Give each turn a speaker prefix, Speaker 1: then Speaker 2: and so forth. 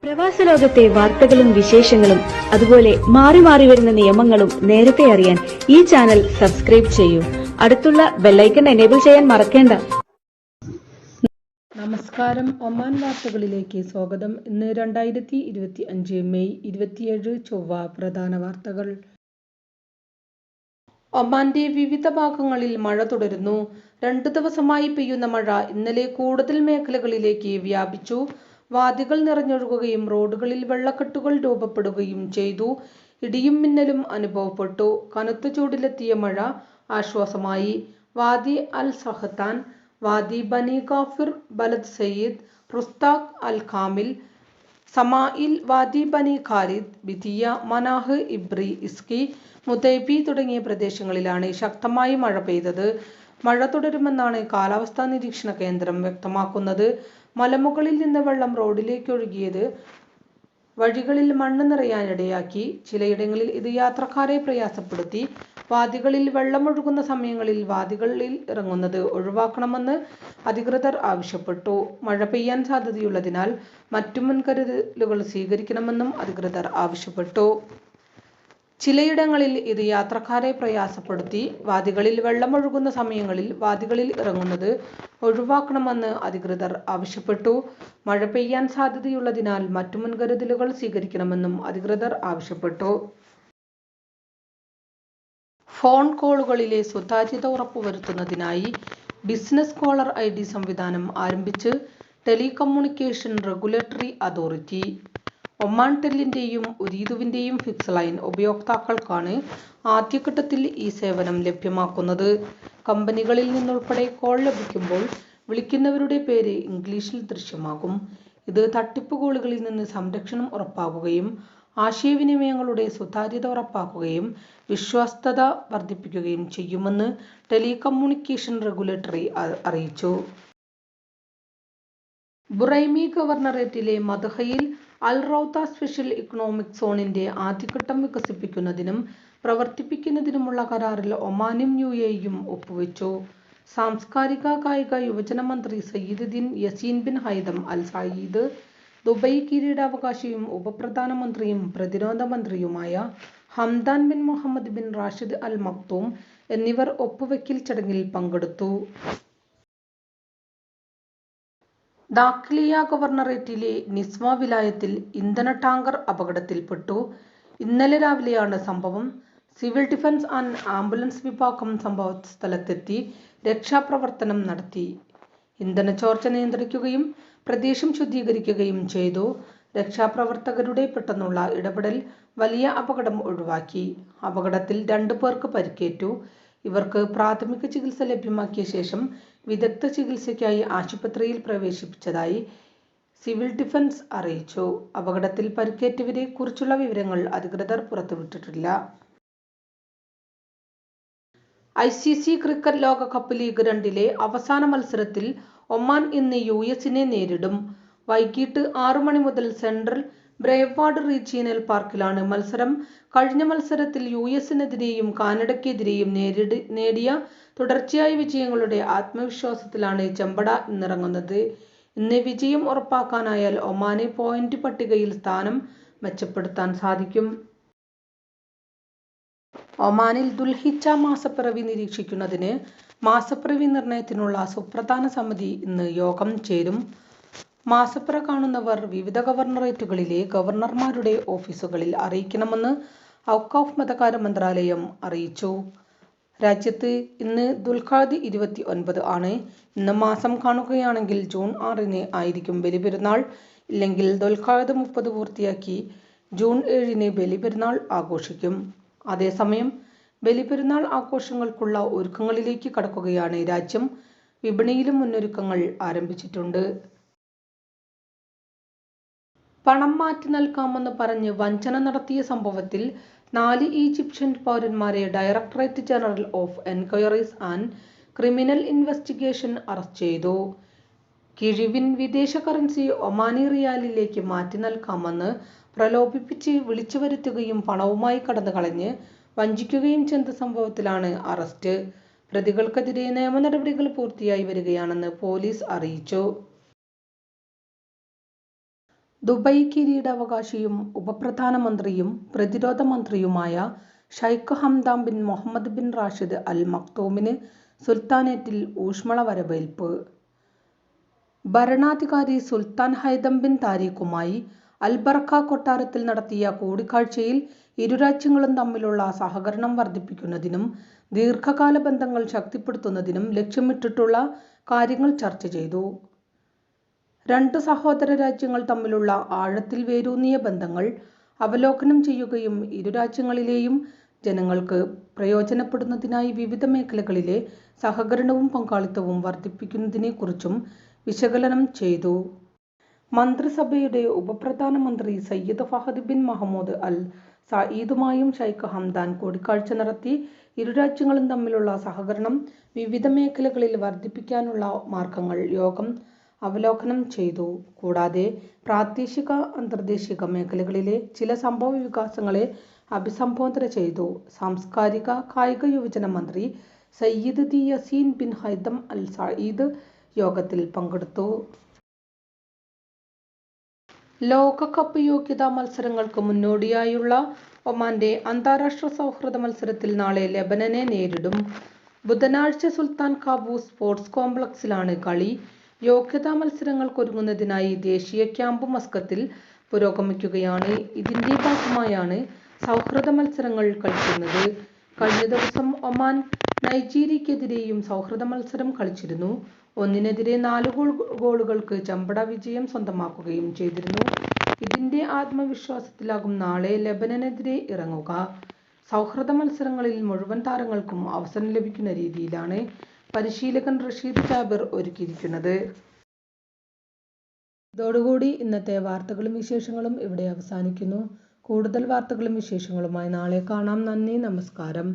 Speaker 1: പ്രവാസ ലോകത്തെ വാർത്തകളും വിശേഷങ്ങളും അതുപോലെ മാറി മാറി വരുന്ന നിയമങ്ങളും നേരത്തെ അറിയാൻ ഈ ചാനൽ സബ്സ്ക്രൈബ് ചെയ്യൂ. അടുത്തുള്ള ബെല്ലൈക്കൺ എനേബിൾ ചെയ്യാൻ മറക്കേണ്ട.
Speaker 2: നമസ്കാരം. ഒമാൻ വാർത്തകളിലേക്ക് സ്വാഗതം. ഇന്ന് 2025 മെയ് 27 ചൊവ്വ. പ്രധാന വാർത്തകൾ. ഒമാന്റെ വിവിധ ഭാഗങ്ങളിൽ മഴ തുടരുന്നു. 2 ദിവസമായി പെയ്യുന്ന മഴ ഇന്നലെ കൂടുതൽ മേഖലകളിലേക്ക് വ്യാപിച്ചു. വാദികൾ നിറഞ്ഞൊഴുകുകയും റോഡുകളിൽ വെള്ളക്കെട്ടുകൾ രൂപപ്പെടുകയും ചെയ്തു. ഇടിയും മിന്നലും അനുഭവപ്പെട്ടു. കനത്ത ചൂടിലെത്തിയ മഴ ആശ്വാസമായി. വാദി അൽ സഹത്താൻ, വാദി ബനി ഗാഫിർ, ബലദ് സയ്യിദ്, റുസ്താഖ് അൽ കാമിൽ, സമായിൽ, വാദി ബനി ഖാലിദ്, ബിദിയ, മനാഹ്, ഇബ്രി, ഇസ്കി, മുദൈബി തുടങ്ങിയ പ്രദേശങ്ങളിലാണ് ശക്തമായി മഴ പെയ്തത്. മഴ തുടരുമെന്നാണ് കാലാവസ്ഥാ നിരീക്ഷണ കേന്ദ്രം വ്യക്തമാക്കുന്നത്. മലമുകളിൽ നിന്ന് വെള്ളം റോഡിലേക്ക് ഒഴുകിയത് വഴികളിൽ മണ്ണ് നിറയാനിടയാക്കി. ചിലയിടങ്ങളിൽ ഇത് യാത്രക്കാരെ പ്രയാസപ്പെടുത്തി. വാദികളിൽ വെള്ളമൊഴുകുന്ന സമയങ്ങളിൽ വാദികളിൽ ഇറങ്ങുന്നത് ഒഴിവാക്കണമെന്ന് അധികൃതർ ആവശ്യപ്പെട്ടു. മഴ പെയ്യാൻ സാധ്യതയുള്ളതിനാൽ മറ്റു മുൻകരുതലുകൾ സ്വീകരിക്കണമെന്നും അധികൃതർ ആവശ്യപ്പെട്ടു. ചിലയിടങ്ങളിൽ ഇത് യാത്രക്കാരെ പ്രയാസപ്പെടുത്തി. വാദികളിൽ വെള്ളമൊഴുകുന്ന സമയങ്ങളിൽ വാദികളിൽ ഇറങ്ങുന്നത് ഒഴിവാക്കണമെന്ന് അധികൃതർ ആവശ്യപ്പെട്ടു. മഴ പെയ്യാൻ സാധ്യതയുള്ളതിനാൽ മറ്റു മുൻകരുതലുകൾ സ്വീകരിക്കണമെന്നും അധികൃതർ ആവശ്യപ്പെട്ടു. ഫോൺ കോളുകളിലെ സ്വകാര്യത ഉറപ്പുവരുത്തുന്നതിനായി ബിസിനസ് കോളർ ID സംവിധാനം ആരംഭിച്ച് ടെലികമ്മ്യൂണിക്കേഷൻ റെഗുലേറ്ററി അതോറിറ്റി. ഒമാൻ ടെല്ലിന്റെയും ഉരീദുവിന്റെയും ഫിക്സ് ലൈൻ ഉപയോക്താക്കൾക്കാണ് ആദ്യഘട്ടത്തിൽ ഈ സേവനം ലഭ്യമാക്കുന്നത്. കമ്പനികളിൽ നിന്നുൾപ്പെടെ കോൾ ലഭിക്കുമ്പോൾ വിളിക്കുന്നവരുടെ പേര് ഇംഗ്ലീഷിൽ ദൃശ്യമാകും. ഇത് തട്ടിപ്പ് കോളുകളിൽ നിന്ന് സംരക്ഷണം ഉറപ്പാക്കുകയും ആശയവിനിമയങ്ങളുടെ സുതാര്യത ഉറപ്പാക്കുകയും വിശ്വാസ്യത വർദ്ധിപ്പിക്കുകയും ചെയ്യുമെന്ന് ടെലികമ്മ്യൂണിക്കേഷൻ റെഗുലേറ്ററി അറിയിച്ചു. ബുറൈമി ഗവർണറേറ്റിലെ മദ്ഹയിൽ അൽ റൗത്ത സ്പെഷ്യൽ ഇക്കണോമിക് സോണിന്റെ ആദ്യഘട്ടം വികസിപ്പിക്കുന്നതിനും പ്രവർത്തിപ്പിക്കുന്നതിനുമുള്ള കരാറിൽ ഒമാനും UAEയും ഒപ്പുവെച്ചു. സാംസ്കാരിക, കായിക, യുവജന മന്ത്രി Sayyid bin Yazin bin Haitham al Said, Dubai കിരീടാവകാശിയും ഉപപ്രധാനമന്ത്രിയും പ്രതിരോധ മന്ത്രിയുമായ Hamdan bin Mohammed bin Rashid al Maktoum എന്നിവർ ഒപ്പുവെക്കൽ ചടങ്ങിൽ പങ്കെടുത്തു. ദാഖിലിയ ഗവർണറേറ്റിലെ നിസ്വ വിലായത്തിൽ ഇന്ധന ടാങ്കർ അപകടത്തിൽപ്പെട്ടു. ഇന്നലെ രാവിലെയാണ് സംഭവം. സിവിൽ ഡിഫൻസ് ആൻഡ് ആംബുലൻസ് വിഭാഗം സംഭവസ്ഥലത്തെത്തി രക്ഷാപ്രവർത്തനം നടത്തി. ഇന്ധനച്ചോർച്ച നിയന്ത്രിക്കുകയും പ്രദേശം ശുദ്ധീകരിക്കുകയും ചെയ്തു. രക്ഷാപ്രവർത്തകരുടെ പെട്ടെന്നുള്ള ഇടപെടൽ വലിയ അപകടം ഒഴിവാക്കി. അപകടത്തിൽ 2 പേർക്ക് പരിക്കേറ്റു. ഇവർക്ക് പ്രാഥമിക ചികിത്സ ലഭ്യമാക്കിയ ശേഷം വിദഗ്ധ ചികിത്സയ്ക്കായി ആശുപത്രിയിൽ പ്രവേശിപ്പിച്ചതായി സിവിൽ ഡിഫൻസ് അറിയിച്ചു. അപകടത്തിൽ പരിക്കേറ്റവരെ കുറിച്ചുള്ള വിവരങ്ങൾ അധികൃതർ പുറത്തുവിട്ടിട്ടില്ല. ICC ക്രിക്കറ്റ് ലോകകപ്പ് ലീഗ് 2 അവസാന മത്സരത്തിൽ ഒമാൻ ഇന്ന് US-നെ നേരിടും. വൈകിട്ട് 6 മണി മുതൽ സെൻട്രൽ ബ്രേവാർഡ് റീജിയണൽ പാർക്കിലാണ് മത്സരം. കഴിഞ്ഞ മത്സരത്തിൽ US-നെതിരെയും കാനഡയ്ക്കെതിരെയും നേടിയ തുടർച്ചയായ വിജയങ്ങളുടെ ആത്മവിശ്വാസത്തിലാണ് ചെമ്പട ഇന്നിറങ്ങുന്നത്. ഇന്ന് വിജയം ഉറപ്പാക്കാനായാൽ ഒമാന് പോയിന്റ് പട്ടികയിൽ സ്ഥാനം മെച്ചപ്പെടുത്താൻ സാധിക്കും. ഒമാനിൽ ദുൽഹിജ്ജ മാസപ്പിറവി നിരീക്ഷിക്കുന്നതിന് മാസപ്പിറവി നിർണയത്തിനുള്ള സുപ്രധാന സമിതി ഇന്ന് യോഗം ചേരും. മാസപ്പിറ കാണുന്നവർ വിവിധ ഗവർണറേറ്റുകളിലെ ഗവർണർമാരുടെ ഓഫീസുകളിൽ അറിയിക്കണമെന്ന് ഔഖാഫ് മതകാര്യ മന്ത്രാലയം അറിയിച്ചു. രാജ്യത്ത് ഇന്ന് ദുൽഖഅദ് 29 ആണ്. ഇന്ന് മാസം കാണുകയാണെങ്കിൽ ജൂൺ 6-ന് ആയിരിക്കും ബലിപെരുന്നാൾ. ഇല്ലെങ്കിൽ ദുൽഖഅദ് 30 പൂർത്തിയാക്കി ജൂൺ 7-ന് ബലിപെരുന്നാൾ ആഘോഷിക്കും. അതേസമയം ബലിപെരുന്നാൾ ആഘോഷങ്ങൾക്കുള്ള ഒരുക്കങ്ങളിലേക്ക് കടക്കുകയാണ് രാജ്യം. വിപണിയിലും മുന്നൊരുക്കങ്ങൾ ആരംഭിച്ചിട്ടുണ്ട്. പണം മാറ്റി നൽകാമെന്ന് പറഞ്ഞ് വഞ്ചന നടത്തിയ സംഭവത്തിൽ 4 ഈജിപ്ഷ്യൻ പൗരന്മാരെ directorate general of enquiries and criminal investigation arrest ചെയ്തു. കിഴിവിൻ വിദേശ കറൻസി ഒമാനി റിയാലിലേക്ക് മാറ്റി നൽകാമെന്ന് പ്രലോഭിപ്പിച്ച് വിളിച്ചു വരുത്തുകയും പണവുമായി കടന്നുകളഞ്ഞ് വഞ്ചിക്കുകയും ചെയ്ത സംഭവത്തിലാണ് അറസ്റ്റ്. പ്രതികൾക്കെതിരെ നിയമ നടപടികൾ പൂർത്തിയായി വരികയാണെന്ന് പോലീസ് അറിയിച്ചു. ദുബായ് കിരീടാവകാശിയും ഉപപ്രധാനമന്ത്രിയും പ്രതിരോധ മന്ത്രിയുമായ Sheikh Hamdan bin Mohammed bin Rashid al മക്തൂമിന് സുൽത്താനേറ്റിൽ ഊഷ്മള വരവേൽപ്പ്. ഭരണാധികാരി സുൽത്താൻ ഹൈതം ബിൻ താരിഖുമായി അൽബറക്ക കൊട്ടാരത്തിൽ നടത്തിയ കൂടിക്കാഴ്ചയിൽ ഇരുരാജ്യങ്ങളും തമ്മിലുള്ള സഹകരണം വർദ്ധിപ്പിക്കുന്നതിനും ദീർഘകാല ബന്ധങ്ങൾ ശക്തിപ്പെടുത്തുന്നതിനും ലക്ഷ്യമിട്ടിട്ടുള്ള കാര്യങ്ങൾ ചർച്ച ചെയ്തു. രണ്ട് സഹോദര രാജ്യങ്ങൾ തമ്മിലുള്ള ആഴത്തിൽ വേരൂന്നിയ ബന്ധങ്ങൾ അവലോകനം ചെയ്യുകയും ഇരുരാജ്യങ്ങളിലെയും ജനങ്ങൾക്ക് പ്രയോജനപ്പെടുന്നതിനായി വിവിധ മേഖലകളിലെ സഹകരണവും പങ്കാളിത്തവും വർദ്ധിപ്പിക്കുന്നതിനെക്കുറിച്ചും വിശകലനം ചെയ്തു. മന്ത്രിസഭയുടെ ഉപപ്രധാനമന്ത്രി സയ്യിദ് ഫഹദ് ബിൻ മഹ്മൂദ് അൽ സഈദുമായും ഷൈഖ് ഹംദാൻ കൂടിക്കാഴ്ച നടത്തി ഇരുരാജ്യങ്ങളും തമ്മിലുള്ള സഹകരണം വിവിധ മേഖലകളിൽ വർദ്ധിപ്പിക്കാനുള്ള മാർഗങ്ങൾ യോഗം അവലോകനം ചെയ്തു. കൂടാതെ പ്രാദേശിക അന്തർദേശീയ മേഖലകളിലെ ചില സംഭവ വികാസങ്ങളെ അഭിസംബോധന ചെയ്തു. സാംസ്കാരിക കായിക യുവജന മന്ത്രി Sayyid Theyazin bin Haitham al Said യോഗത്തിൽ പങ്കെടുത്തു. ലോകകപ്പ് യോഗ്യതാ മത്സരങ്ങൾക്ക് മുന്നോടിയായുള്ള ഒമാന്റെ അന്താരാഷ്ട്ര സൗഹൃദ മത്സരത്തിൽ നാളെ ലെബനനെ നേരിടും. ബുധനാഴ്ച സുൽത്താൻ കാബൂസ് സ്പോർട്സ് കോംപ്ലക്സിലാണ് കളി. യോഗ്യതാ മത്സരങ്ങൾക്കൊരുങ്ങുന്നതിനായി ദേശീയ ക്യാമ്പ് മസ്കത്തിൽ പുരോഗമിക്കുകയാണ്. ഇതിന്റെ ഭാഗമായാണ് സൗഹൃദ മത്സരങ്ങൾ കളിക്കുന്നത്. കഴിഞ്ഞ ദിവസം ഒമാൻ നൈജീരിയക്കെതിരെയും സൗഹൃദ മത്സരം കളിച്ചിരുന്നു. 1-4 ഗോളുകൾക്ക് ചെമ്പട വിജയം സ്വന്തമാക്കുകയും ചെയ്തിരുന്നു. ഇതിന്റെ ആത്മവിശ്വാസത്തിലാകും നാളെ ലെബനനെതിരെ ഇറങ്ങുക. സൗഹൃദ മത്സരങ്ങളിൽ മുഴുവൻ താരങ്ങൾക്കും അവസരം ലഭിക്കുന്ന രീതിയിലാണ് പരിശീലകൻ റഷീദ് ജാബിർ ഒരുക്കിയിരിക്കുന്നത്. ഇതോടുകൂടി ഇന്നത്തെ വാർത്തകളും വിശേഷങ്ങളും ഇവിടെ അവസാനിക്കുന്നു. കൂടുതൽ വാർത്തകളും വിശേഷങ്ങളുമായി നാളെ കാണാം. നന്ദി, നമസ്കാരം.